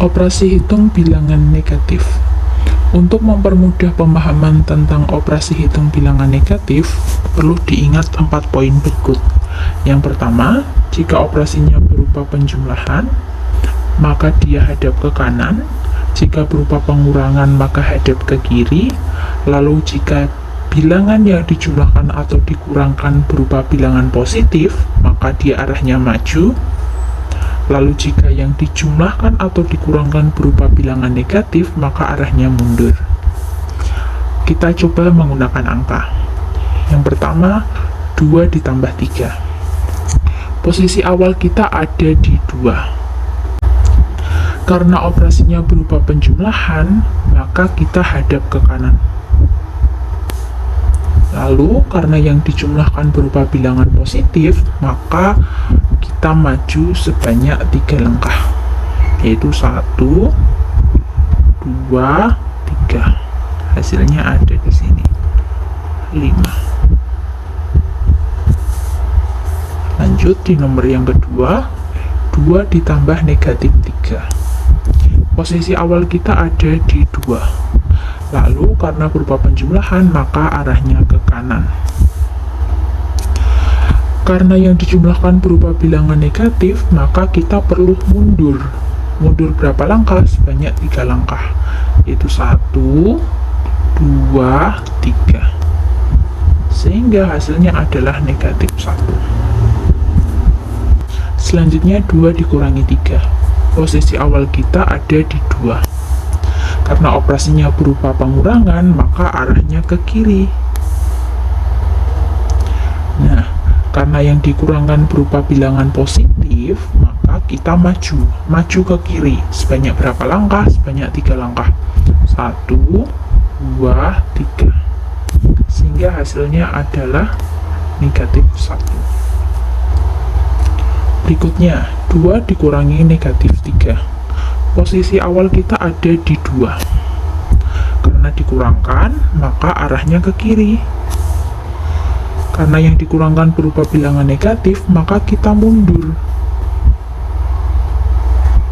Operasi hitung bilangan negatif. Untuk mempermudah pemahaman tentang operasi hitung bilangan negatif, perlu diingat 4 poin berikut. Yang pertama, jika operasinya berupa penjumlahan, maka dia hadap ke kanan. Jika berupa pengurangan, maka hadap ke kiri. Lalu jika bilangan yang dijumlahkan atau dikurangkan berupa bilangan positif, maka dia arahnya maju. Lalu jika yang dijumlahkan atau dikurangkan berupa bilangan negatif, maka arahnya mundur. Kita coba menggunakan angka. Yang pertama, 2 ditambah 3. Posisi awal kita ada di 2. Karena operasinya berupa penjumlahan, maka kita hadap ke kanan. Lalu, karena yang dijumlahkan berupa bilangan positif, maka kita maju sebanyak 3 langkah, yaitu 1, 2, 3. Hasilnya ada di sini, 5. Lanjut di nomor yang kedua, 2 ditambah negatif 3. Posisi awal kita ada di 2. Lalu, karena berupa penjumlahan, maka arahnya ke kanan. Karena yang dijumlahkan berupa bilangan negatif, maka kita perlu mundur. Mundur berapa langkah? Sebanyak 3 langkah, yaitu 1, 2, 3. Sehingga hasilnya adalah negatif 1. Selanjutnya 2 dikurangi 3. Posisi awal kita ada di 2. Karena operasinya berupa pengurangan, maka arahnya ke kiri. Nah, karena yang dikurangkan berupa bilangan positif, maka kita maju ke kiri. Sebanyak berapa langkah? Sebanyak 3 langkah. 1, 2, 3. Sehingga hasilnya adalah negatif 1. Berikutnya, 2 dikurangi negatif 3. Posisi awal kita ada di 2. Karena dikurangkan, maka arahnya ke kiri. Karena yang dikurangkan berupa bilangan negatif, maka kita mundur.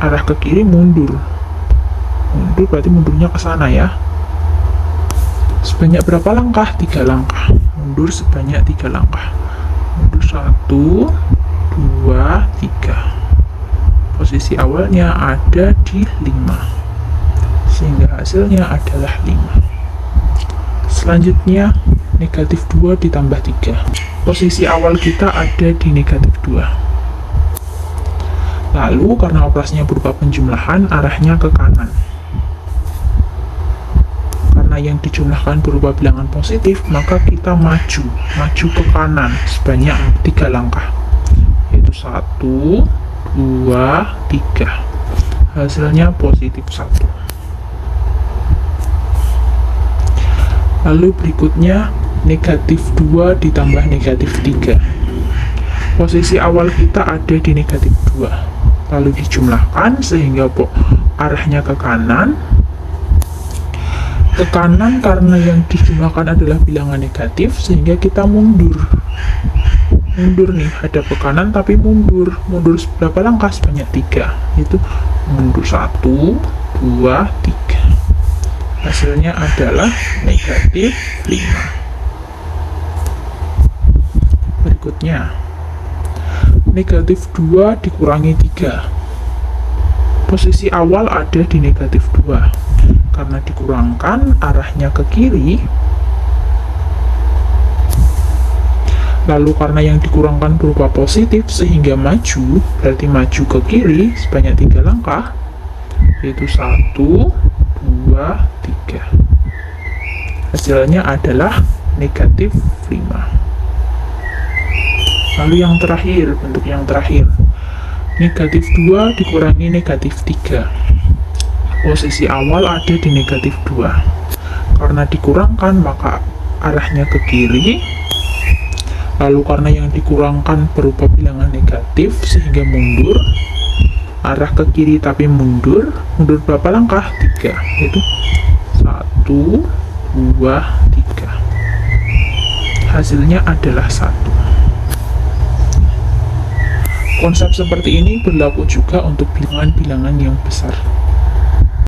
Arah ke kiri mundur. Mundur berarti mundurnya ke sana ya. Sebanyak berapa langkah? 3 langkah. Mundur sebanyak 3 langkah. Mundur 1, 2, 3. Posisi awalnya ada di 5. Sehingga hasilnya adalah 5. Selanjutnya, negatif 2 ditambah 3. Posisi awal kita ada di negatif 2. Lalu, karena operasinya berupa penjumlahan, arahnya ke kanan. Karena yang dijumlahkan berupa bilangan positif, maka kita maju ke kanan sebanyak 3 langkah, yaitu 1, 2, 3. Hasilnya positif 1. Lalu berikutnya, negatif 2 ditambah negatif 3. Posisi awal kita ada di negatif 2. Lalu dijumlahkan sehingga arahnya ke kanan. Ke kanan karena yang dijumlahkan adalah bilangan negatif, sehingga kita mundur. Mundur nih, hadap ke kanan tapi mundur. Mundur berapa langkah? Sebanyak 3. Itu mundur 1, 2, 3. Hasilnya adalah negatif 5. Berikutnya, negatif 2 dikurangi 3. Posisi awal ada di negatif 2. Karena dikurangkan, arahnya ke kiri. Lalu karena yang dikurangkan berupa positif, sehingga maju, berarti maju ke kiri sebanyak 3 langkah, yaitu 1, 2, 3. Hasilnya adalah negatif 5. Lalu yang terakhir, bentuk yang terakhir, negatif 2 dikurangi negatif 3. Posisi awal ada di negatif 2. Karena dikurangkan, maka arahnya ke kiri. Lalu karena yang dikurangkan berupa bilangan negatif, sehingga mundur. Arah ke kiri tapi mundur. Mundur berapa langkah? 3. Yaitu 1, 2, 3. Hasilnya adalah 1. Konsep seperti ini berlaku juga untuk bilangan-bilangan yang besar.